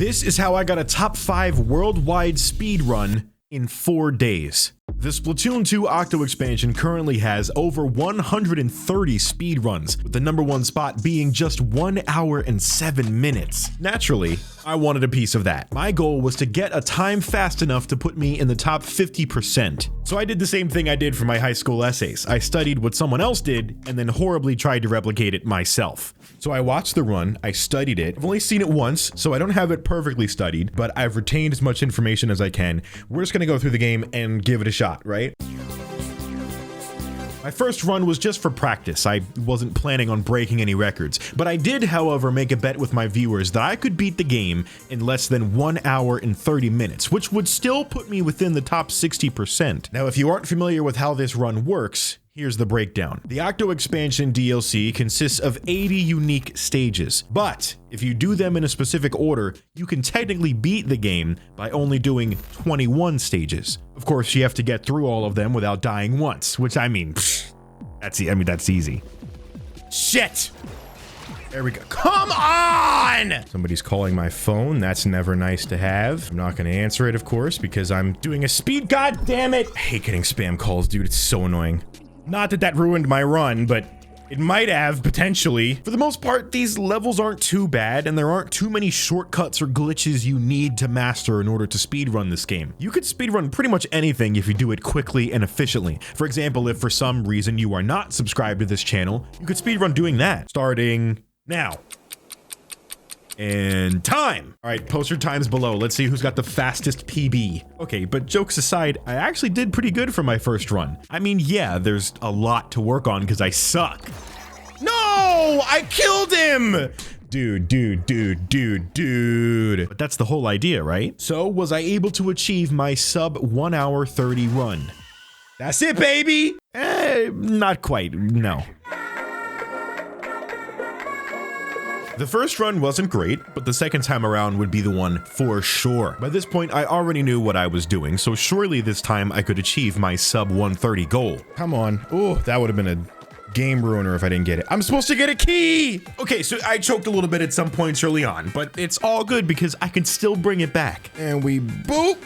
This is how I got a top 5 worldwide speed run in 4 days. The Splatoon 2 Octo Expansion currently has over 130 speedruns, with the #1 spot being just 1 hour and 7 minutes. Naturally, I wanted a piece of that. My goal was to get a time fast enough to put me in the top 50%. So I did the same thing I did for my high school essays. I studied what someone else did and then horribly tried to replicate it myself. So I watched the run, I studied it. I've only seen it once, so I don't have it perfectly studied, but I've retained as much information as I can. We're just gonna go through the game and give it a shot, right? My first run was just for practice. I wasn't planning on breaking any records, but I did, however, make a bet with my viewers that I could beat the game in less than 1 hour and 30 minutes, which would still put me within the top 60%. Now, if you aren't familiar with how this run works, here's the breakdown. The Octo Expansion DLC consists of 80 unique stages, but if you do them in a specific order, you can technically beat the game by only doing 21 stages. Of course, you have to get through all of them without dying once, which that's easy. Shit! There we go. Come on! Somebody's calling my phone. That's never nice to have. I'm not gonna answer it, of course, because I'm doing a speed. God damn it! I hate getting spam calls, dude. It's so annoying. Not that that ruined my run, but it might have, potentially. For the most part, these levels aren't too bad, and there aren't too many shortcuts or glitches you need to master in order to speedrun this game. You could speedrun pretty much anything if you do it quickly and efficiently. For example, if for some reason you are not subscribed to this channel, you could speedrun doing that. Starting now. And time! Alright, poster times below. Let's see who's got the fastest PB. Okay, but jokes aside, I actually did pretty good for my first run. I mean, yeah, there's a lot to work on because I suck. No! I killed him! Dude. But that's the whole idea, right? So, was I able to achieve my sub 1 hour 30 run? That's it, baby! Not quite, no. The first run wasn't great, but the second time around would be the one for sure. By this point, I already knew what I was doing, so surely this time I could achieve my sub 130 goal. Come on. Oh, that would have been a game ruiner if I didn't get it. I'm supposed to get a key! Okay, so I choked a little bit at some points early on, but it's all good because I can still bring it back. And we boop!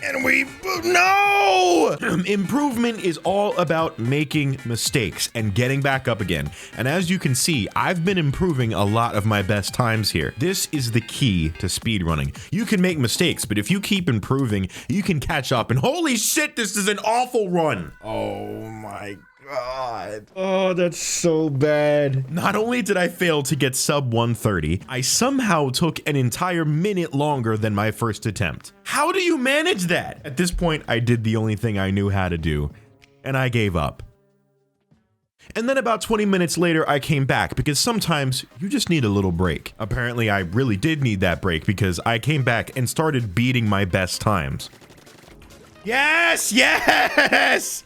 And we no! Improvement is all about making mistakes and getting back up again. And as you can see, I've been improving a lot of my best times here. This is the key to speedrunning. You can make mistakes, but if you keep improving, you can catch up. And holy shit, this is an awful run. Oh my God. Oh, that's so bad. Not only did I fail to get sub 130, I somehow took an entire minute longer than my first attempt. How do you manage that? At this point, I did the only thing I knew how to do, and I gave up. And then about 20 minutes later, I came back because sometimes you just need a little break. Apparently, I really did need that break because I came back and started beating my best times. Yes! Yes!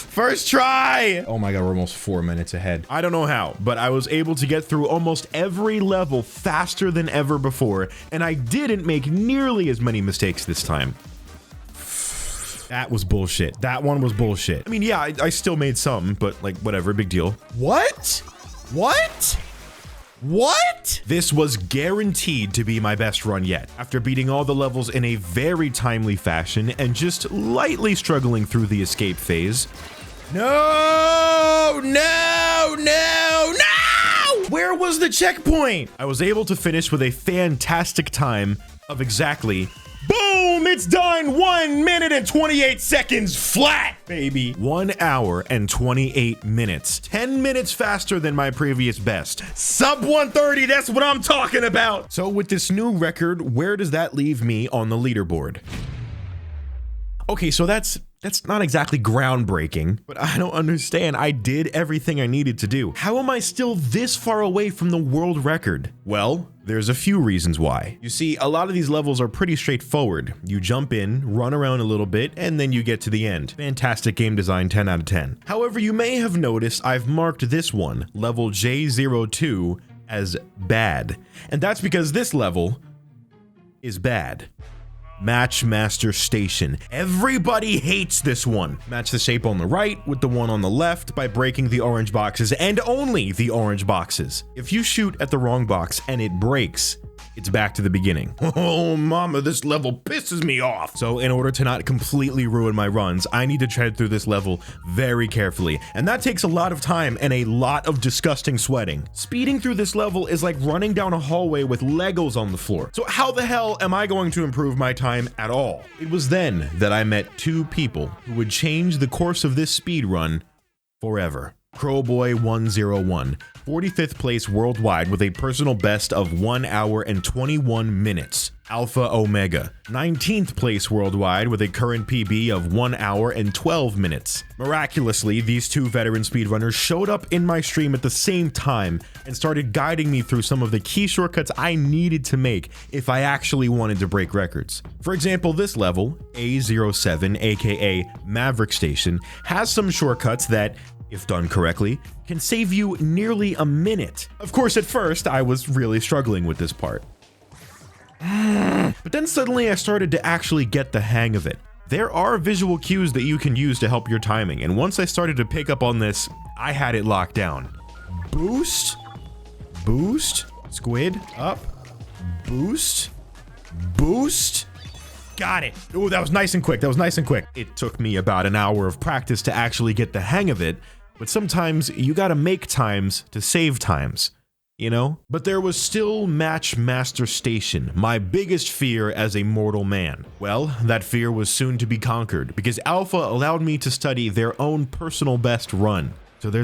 First try! Oh my God, we're almost 4 minutes ahead. I don't know how, but I was able to get through almost every level faster than ever before, and I didn't make nearly as many mistakes this time. That was bullshit. That one was bullshit. I mean, yeah, I still made some, but like, whatever, big deal. What? What? What? This was guaranteed to be my best run yet, after beating all the levels in a very timely fashion and just lightly struggling through the escape phase. No! No! No! No! Where was the checkpoint? I was able to finish with a fantastic time of exactly boom! It's done! 1 minute and 28 seconds flat, baby. 1 hour and 28 minutes. 10 minutes faster than my previous best. Sub 130, that's what I'm talking about. So with this new record, where does that leave me on the leaderboard? Okay, so that's not exactly groundbreaking, but I don't understand. I did everything I needed to do. How am I still this far away from the world record? Well, there's a few reasons why. You see, a lot of these levels are pretty straightforward. You jump in, run around a little bit, and then you get to the end. Fantastic game design, 10 out of 10. However, you may have noticed I've marked this one, level J02, as bad. And that's because this level is bad. Matchmaster Station. Everybody hates this one. Match the shape on the right with the one on the left by breaking the orange boxes and only the orange boxes. If you shoot at the wrong box and it breaks, it's back to the beginning. Oh, mama, this level pisses me off. So in order to not completely ruin my runs, I need to tread through this level very carefully. And that takes a lot of time and a lot of disgusting sweating. Speeding through this level is like running down a hallway with Legos on the floor. So how the hell am I going to improve my time at all? It was then that I met two people who would change the course of this speed run forever. Crowboy101, 45th place worldwide with a personal best of 1 hour and 21 minutes. Alpha Omega, 19th place worldwide with a current PB of 1 hour and 12 minutes. Miraculously, these two veteran speedrunners showed up in my stream at the same time and started guiding me through some of the key shortcuts I needed to make if I actually wanted to break records. For example, this level, A07 aka Maverick Station, has some shortcuts that, if done correctly, can save you nearly a minute. Of course, at first, I was really struggling with this part. But then suddenly I started to actually get the hang of it. There are visual cues that you can use to help your timing, and once I started to pick up on this, I had it locked down. Boost, boost, squid, up, boost, boost. Got it. Oh, that was nice and quick. That was nice and quick. It took me about an hour of practice to actually get the hang of it, but sometimes you gotta make times to save times, you know? But there was still Matchmaster Station, my biggest fear as a mortal man. Well, that fear was soon to be conquered because Alpha allowed me to study their own personal best run. So there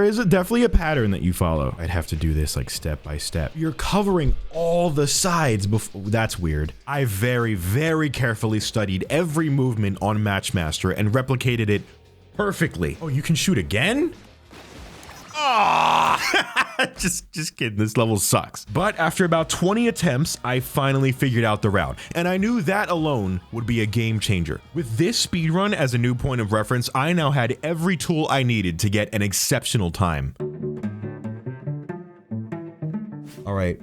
is definitely a pattern that you follow. I'd have to do this like step by step. You're covering all the sides before. That's weird. I very, very carefully studied every movement on Matchmaster and replicated it perfectly. Oh, you can shoot again? Ah, just kidding. This level sucks. But after about 20 attempts, I finally figured out the route, and I knew that alone would be a game changer. With this speedrun as a new point of reference, I now had every tool I needed to get an exceptional time. All right.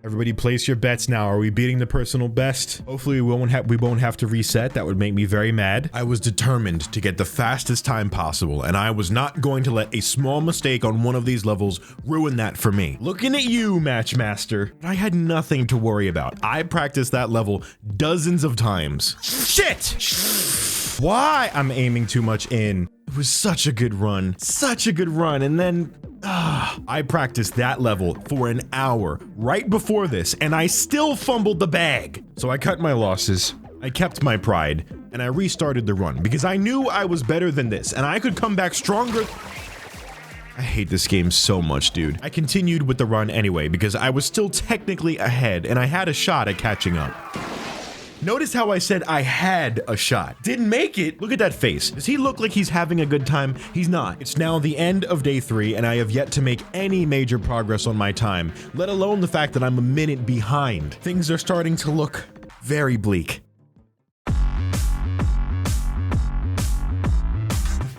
Everybody place your bets now. Are we beating the personal best? Hopefully we won't have to reset. That would make me very mad. I was determined to get the fastest time possible, and I was not going to let a small mistake on one of these levels ruin that for me. Looking at you, Matchmaster. I had nothing to worry about. I practiced that level dozens of times. Shit! Why? I'm aiming too much in. It was such a good run. Such a good run, and then I practiced that level for an hour right before this, and I still fumbled the bag. So I cut my losses, I kept my pride, and I restarted the run because I knew I was better than this and I could come back stronger. I hate this game so much, dude. I continued with the run anyway because I was still technically ahead and I had a shot at catching up. Notice how I said I had a shot. Didn't make it. Look at that face. Does he look like he's having a good time? He's not. It's now the end of day 3 and I have yet to make any major progress on my time, let alone the fact that I'm a minute behind. Things are starting to look very bleak.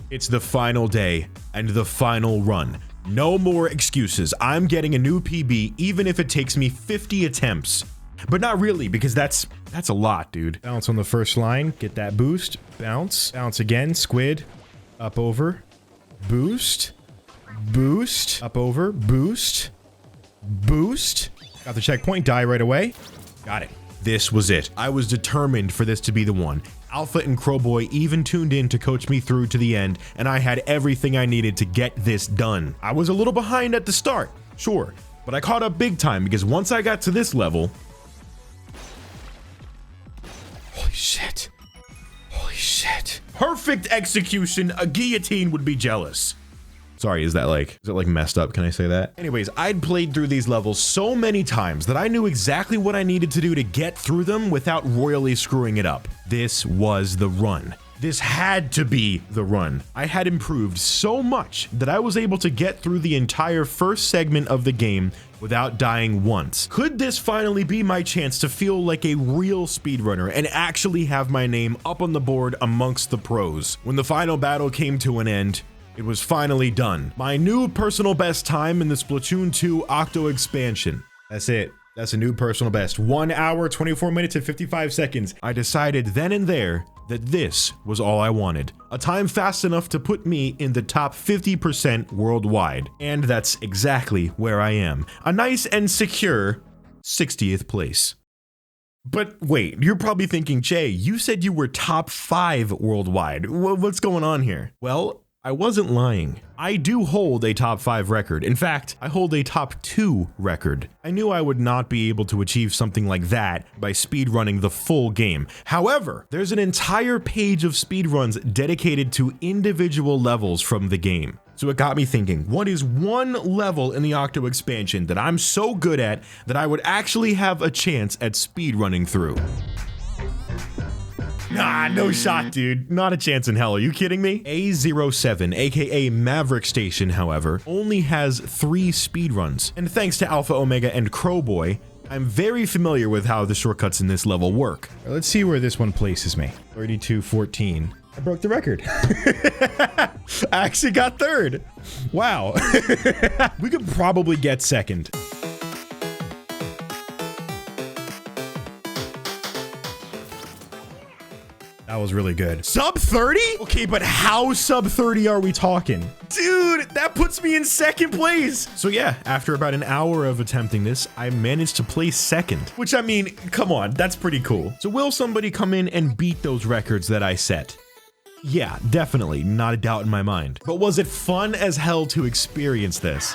It's the final day and the final run. No more excuses. I'm getting a new PB even if it takes me 50 attempts. But not really, because that's a lot, dude. Bounce on the first line, get that boost, bounce, bounce again, squid, up over, boost, boost, up over, boost, boost. Got the checkpoint, die right away. Got it. This was it. I was determined for this to be the one. Alpha and Crowboy even tuned in to coach me through to the end, and I had everything I needed to get this done. I was a little behind at the start, sure, but I caught up big time because once I got to this level, holy shit. Holy shit. Perfect execution. A guillotine would be jealous. Sorry, is it like messed up? Can I say that? Anyways, I'd played through these levels so many times that I knew exactly what I needed to do to get through them without royally screwing it up. This was the run. This had to be the run. I had improved so much that I was able to get through the entire first segment of the game without dying once. Could this finally be my chance to feel like a real speedrunner and actually have my name up on the board amongst the pros? When the final battle came to an end, it was finally done. My new personal best time in the Splatoon 2 Octo Expansion. That's it. That's a new personal best. 1 hour, 24 minutes, and 55 seconds. I decided then and there that this was all I wanted. A time fast enough to put me in the top 50% worldwide. And that's exactly where I am. A nice and secure 60th place. But wait, you're probably thinking, Jay, you said you were top 5 worldwide. What's going on here? Well, I wasn't lying. I do hold a top 5 record. In fact, I hold a top 2 record. I knew I would not be able to achieve something like that by speedrunning the full game. However, there's an entire page of speedruns dedicated to individual levels from the game. So it got me thinking, what is one level in the Octo Expansion that I'm so good at that I would actually have a chance at speedrunning through? Nah, no shot, dude. Not a chance in hell. Are you kidding me? A07, aka Maverick Station, however, only has 3 speedruns. And thanks to Alpha Omega and Crowboy, I'm very familiar with how the shortcuts in this level work. Let's see where this one places me. 32:14. I broke the record. I actually got 3rd. Wow. We could probably get 2nd. That was really good. Sub 30? Okay, but how sub 30 are we talking? Dude, that puts me in 2nd place. So yeah, after about an hour of attempting this, I managed to place 2nd, which I mean, come on, that's pretty cool. So will somebody come in and beat those records that I set? Yeah, definitely, not a doubt in my mind. But was it fun as hell to experience this?